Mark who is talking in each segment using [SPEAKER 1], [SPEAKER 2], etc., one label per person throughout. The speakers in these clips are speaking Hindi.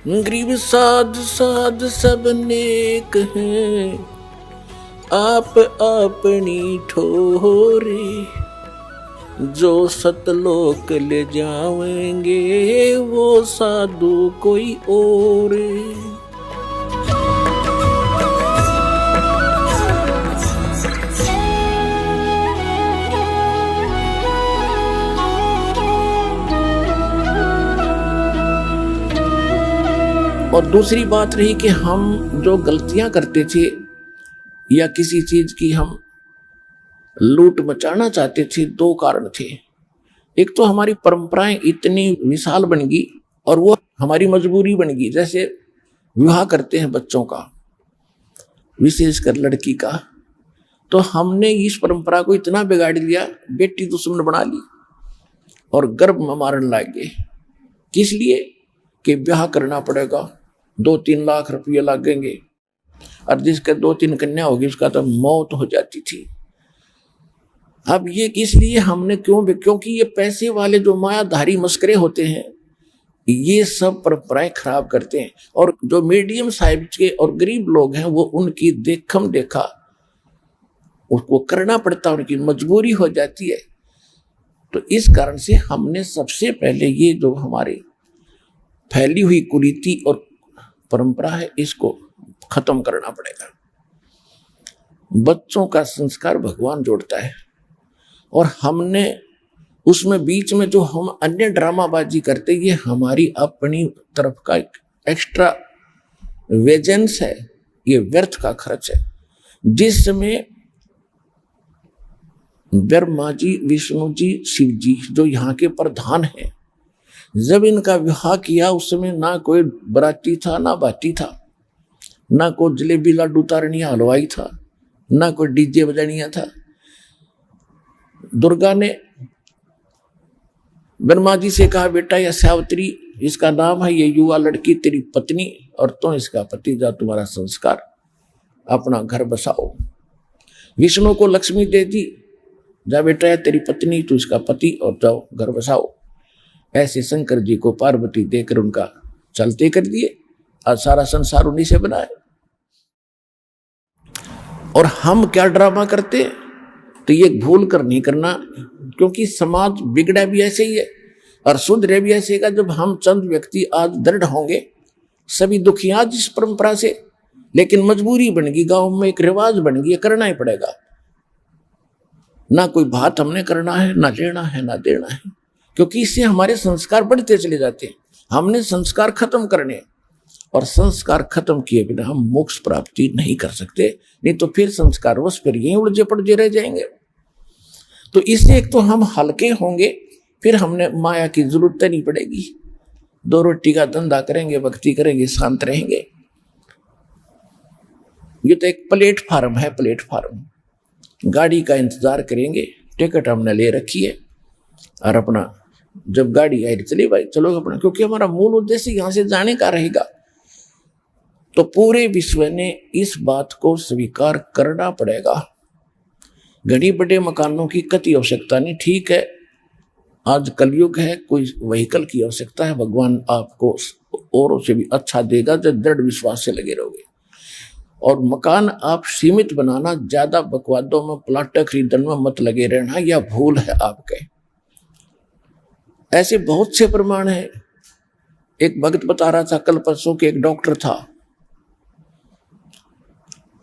[SPEAKER 1] गरीब साध साध सब नेक हैं, आप अपनी ठोरे। जो सतलोक ले जाएंगे वो साधु कोई और। और दूसरी बात रही कि हम जो गलतियां करते थे या किसी चीज की हम लूट मचाना चाहते थे, दो कारण थे। एक तो हमारी परंपराएं इतनी विशाल बन गई और वो हमारी मजबूरी बन गई। जैसे विवाह करते हैं बच्चों का, विशेषकर लड़की का, तो हमने इस परंपरा को इतना बिगाड़ लिया, बेटी दुश्मन बना ली और गर्भ में मारने लग गए। किस लिए? कि ब्याह करना पड़ेगा, 2-3 लाख रुपये लगेंगे, और जिसके 2-3 कन्या होगी उसका तो मौत हो जाती थी। अब ये किस लिए हमने क्योंकि ये पैसे वाले जो मायाधारी मस्करे होते हैं ये सब परंपराएं खराब करते हैं, और जो मीडियम साइज के और गरीब लोग हैं वो उनकी देखम देखा उसको करना पड़ता, उनकी मजबूरी हो जाती है। तो इस कारण से हमने सबसे पहले ये जो हमारी फैली हुई कुरीति और परंपरा है इसको खत्म करना पड़ेगा। बच्चों का संस्कार भगवान जोड़ता है, और हमने उसमें बीच में जो हम अन्य ड्रामाबाजी करते ये हमारी अपनी तरफ का एक्स्ट्रा वेजेंस है, ये व्यर्थ का खर्च है, जिसमें ब्रह्मा जी, विष्णु जी, शिव जी जो यहाँ के प्रधान हैं, जब इनका विवाह किया उस समय ना कोई बराती था, ना बाटी था, ना कोई जलेबी लाडू तारनिया हलवाई था, ना कोई डीजे बजानिया था। दुर्गा ने ब्रह्मा जी से कहा, बेटा यह सावित्री इसका नाम है, ये युवा लड़की तेरी पत्नी और तो इसका पति, जा तुम्हारा संस्कार, अपना घर बसाओ। विष्णु को लक्ष्मी दे दी, जा बेटा है तेरी पत्नी, तू इसका पति और जाओ घर बसाओ। ऐसे शंकर जी को पार्वती देकर उनका चलते कर दिए, और सारा संसार उन्हीं से बना है। और हम क्या ड्रामा करते, तो ये भूल कर नहीं करना, क्योंकि समाज बिगड़ा भी ऐसे ही है और सुधरे भी ऐसे का। जब हम चंद व्यक्ति आज दृढ़ होंगे, सभी दुखी आज इस परंपरा से, लेकिन मजबूरी बन गई, गांव में एक रिवाज बन गई, करना ही पड़ेगा। ना कोई बात हमने करना है, ना लेना है, ना देना है, क्योंकि इससे हमारे संस्कार बढ़ते चले जाते हैं। हमने संस्कार खत्म करने, और संस्कार खत्म किए बिना हम मोक्ष प्राप्ति नहीं कर सकते, नहीं तो फिर संस्कार वश फिर यहीं उलझे पड़े रह जाएंगे। तो इससे एक तो हम हल्के होंगे, फिर हमने माया की जरूरत नहीं पड़ेगी, 2 रोटी का धंधा करेंगे, भक्ति करेंगे, शांत रहेंगे। ये तो एक प्लेटफार्म है, प्लेटफार्म। गाड़ी का इंतजार करेंगे, टिकट हमने ले रखी है, और अपना जब गाड़ी आई चलिए भाई चलो अपना, क्योंकि हमारा मूल उद्देश्य यहां से जाने का रहेगा। तो पूरे विश्व ने इस बात को स्वीकार करना पड़ेगा। घड़ी बड़े मकानों की कति आवश्यकता नहीं, ठीक है आज कलयुग है, कोई व्हीकल की आवश्यकता है, भगवान आपको औरों से भी अच्छा देगा जब दृढ़ विश्वास से लगे रहोगे। और मकान आप सीमित बनाना, ज्यादा बकवादों में, प्लाट खरीदने में मत लगे रहना, यह भूल है आपके। ऐसे बहुत से प्रमाण हैं। एक भक्त बता रहा था कल परसों के, एक डॉक्टर था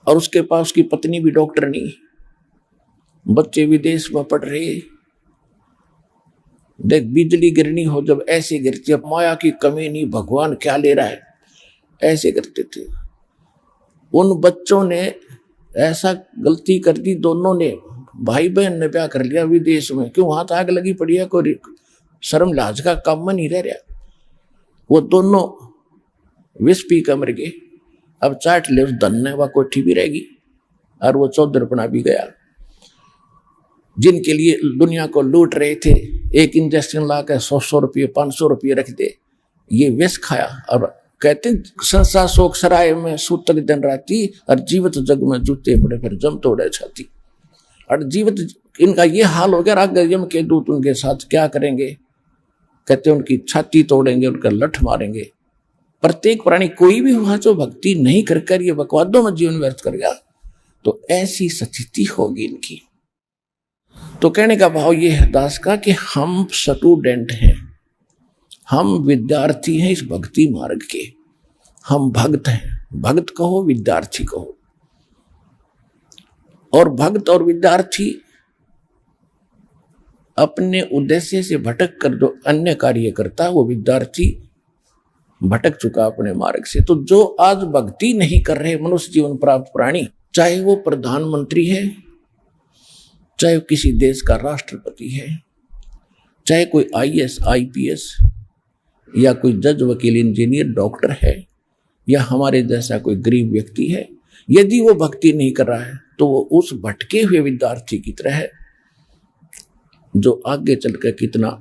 [SPEAKER 1] और उसके पास उसकी पत्नी भी डॉक्टर नहीं, बच्चे विदेश में पढ़ रहे। देख बिजली गिरनी हो जब ऐसे गिरती है, माया की कमी नहीं, भगवान क्या ले रहा है, ऐसे करते थे। उन बच्चों ने ऐसा गलती कर दी, दोनों ने, भाई बहन ने ब्याह कर लिया विदेश में, क्यों वहां तो आग लगी पड़ी है, कोई शर्म लाज का काम नहीं रह रहा। वो दोनों विष पी कर मर गए। अब चाट ले उस धन ने, वह कोठी भी रहेगी और वो चौधरपना भी गया। जिनके लिए दुनिया को लूट रहे थे, एक इंजेक्शन ला कर 100 रुपये 500 रुपये रख दे, ये विष खाया। और कहते संसार शोक सराय में सूतक दिन राती, और जीवित जग में जूते पड़े फिर जम तोड़े छाती। और जीवित इनका ये हाल हो गया, आगे यम के दूत उनके साथ क्या करेंगे, कहते उनकी छाती तोड़ेंगे, उनका लठ मारेंगे, प्रत्येक प्राणी कोई भी वहां जो भक्ति नहीं कर ये बकवादों में जीवन व्यर्थ कर गया तो ऐसी स्थिति होगी इनकी। तो कहने का भाव ये है दास का कि हम स्टूडेंट हैं, हम विद्यार्थी हैं इस भक्ति मार्ग के, हम भक्त हैं, भक्त कहो विद्यार्थी कहो। और भक्त और विद्यार्थी अपने उद्देश्य से भटक कर जो अन्य कार्य करता है वो विद्यार्थी भटक चुका अपने मार्ग से। तो जो आज भक्ति नहीं कर रहे मनुष्य जीवन प्राप्त प्राणी, चाहे वो प्रधानमंत्री है, चाहे किसी देश का राष्ट्रपति है, चाहे कोई IAS IPS या कोई जज वकील इंजीनियर डॉक्टर है, या हमारे जैसा कोई गरीब व्यक्ति है, यदि वो भक्ति नहीं कर रहा है तो वो उस भटके हुए विद्यार्थी की तरह है जो आगे चलकर कितना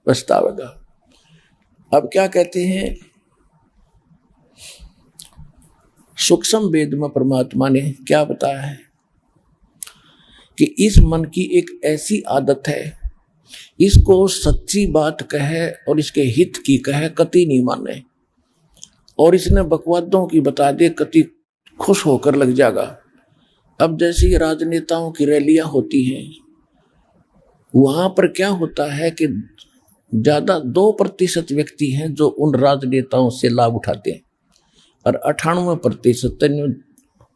[SPEAKER 1] पछतावेगा। अब क्या कहते हैं, सूक्ष्म वेद में परमात्मा ने क्या बताया है कि इस मन की एक ऐसी आदत है, इसको सच्ची बात कहे और इसके हित की कहे कति नहीं माने, और इसने बकवादों की बता दे कति खुश होकर लग जाएगा। अब जैसे ही राजनेताओं की रैलियां होती हैं, वहां पर क्या होता है कि ज्यादा 2% व्यक्ति हैं जो उन राजनेताओं से लाभ उठाते हैं, और 98%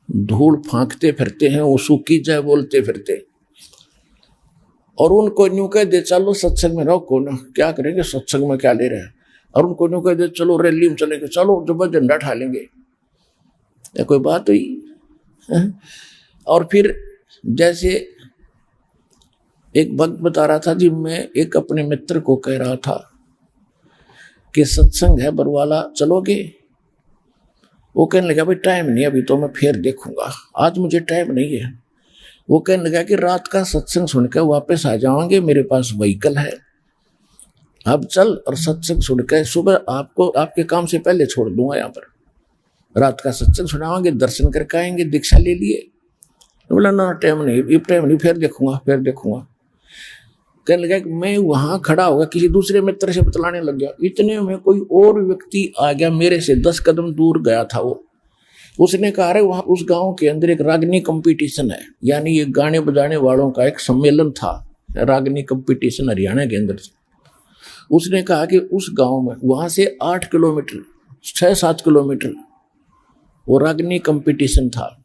[SPEAKER 1] धूल फांकते फिरते हैं, वो सूखी जाए बोलते फिरते। और उनको न्यू कह दे चलो सत्संग में रहो, को ना क्या करेंगे, सत्संग में क्या ले रहे हैं। और उनको न्यू कह दे चलो रैली में चलेंगे, चलो जब झंडा उठा लेंगे, या कोई बात हुई। और फिर जैसे एक भक्त बता रहा था जी, मैं एक अपने मित्र को कह रहा था कि सत्संग है बरवाला चलोगे। वो कहने लगा भाई टाइम नहीं, अभी तो मैं फिर देखूंगा, आज मुझे टाइम नहीं है। वो कहने लगा कि रात का सत्संग सुनकर वापस आ जाओगे, मेरे पास व्हीकल है, अब चल और सत्संग सुनकर सुबह आपको आपके काम से पहले छोड़ दूंगा, यहाँ पर रात का सत्संग सुनाओगे, दर्शन करके आएंगे, दीक्षा ले लिए। बोला ना टाइम नहीं, ये टाइम नहीं, फिर देखूंगा फिर देखूंगा। कहने लगा कि मैं वहां खड़ा होगा, किसी दूसरे मित्र से बतलाने लग गया। इतने में कोई और व्यक्ति आ गया, मेरे से 10 कदम दूर गया था वो। उसने कहा रहे वहां उस गांव के अंदर एक रागनी कंपटीशन है, यानी ये गाने बजाने वालों का एक सम्मेलन था, रागनी कंपटीशन हरियाणा के अंदर। उसने कहा कि उस गांव में वहां से 8 किलोमीटर 6-7 किलोमीटर वो रागनी कंपटीशन था।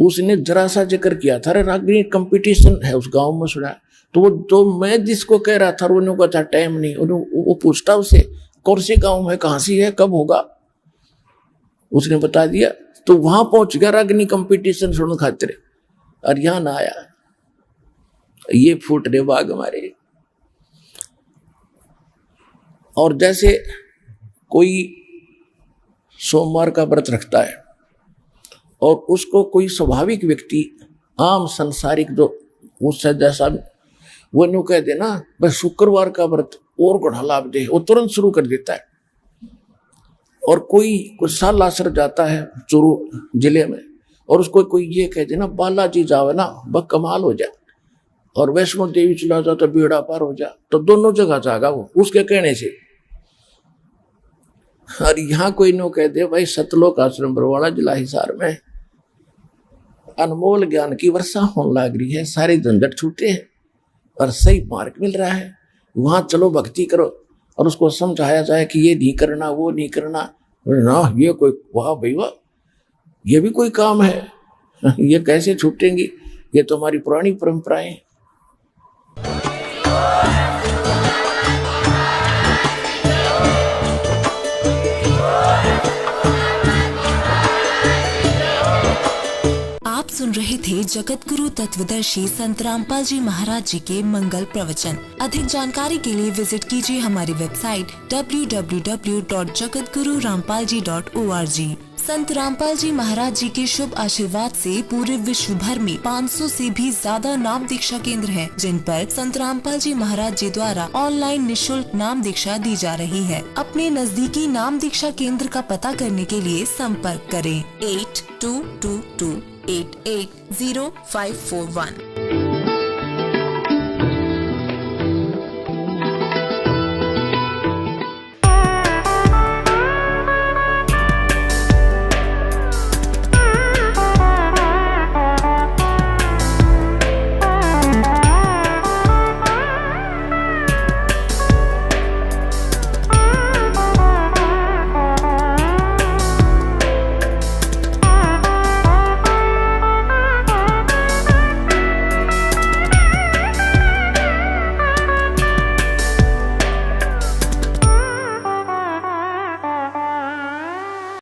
[SPEAKER 1] उसने जरा सा जिक्र किया था, रागनी कंपटीशन है उस गांव में, सुना। तो वो जो मैं जिसको कह रहा था उन्होंने कहा था टाइम नहीं, वो पूछता उसे कौन से गांव में, कहाँ से है, कब होगा, उसने बता दिया। तो वहां पहुंच गया रागनी कंपटीशन सुन खातिर, और यहां ना आया। ये फूट रहे बाग हमारे। और जैसे कोई सोमवार का व्रत रखता है और उसको कोई स्वाभाविक व्यक्ति आम संसारिक जो उससे जैसा वो न्यू कह देना बस शुक्रवार का व्रत और गुणा लाभ दे, वो तुरंत शुरू कर देता है। और कोई कुछ साल आसर जाता है चूरू जिले में और उसको कोई ये कह देना बालाजी जावे ना बस कमाल हो जाए, और वैष्णो देवी चला जाओ तो बेड़ा पार हो जा, तो दोनों जगह जाएगा वो उसके कहने से। और यहाँ कोई नो कह दे भाई सतलोक आश्रम बरवाड़ा जिला हिसार में अनमोल ज्ञान की वर्षा होने लग रही है, सारे झंझट छूटे हैं और सही मार्ग मिल रहा है, वहां चलो भक्ति करो। और उसको समझाया जाए कि ये नहीं करना वो नहीं करना ना, ये कोई वाह भाई वाह, ये भी कोई काम है, ये कैसे छूटेंगी, ये तो हमारी पुरानी परंपराएं।
[SPEAKER 2] आप सुन रहे थे जगत गुरु तत्वदर्शी संत रामपाल जी महाराज जी के मंगल प्रवचन। अधिक जानकारी के लिए विजिट कीजिए हमारी वेबसाइट www.jagatgururampalji.org। संत रामपाल जी महाराज जी के शुभ आशीर्वाद से पूरे विश्व भर में 500 से भी ज्यादा नाम दीक्षा केंद्र हैं, जिन पर संत रामपाल जी महाराज जी द्वारा ऑनलाइन निशुल्क नाम दीक्षा दी जा रही है। अपने नजदीकी नाम दीक्षा केंद्र का पता करने के लिए संपर्क करें 8222880541।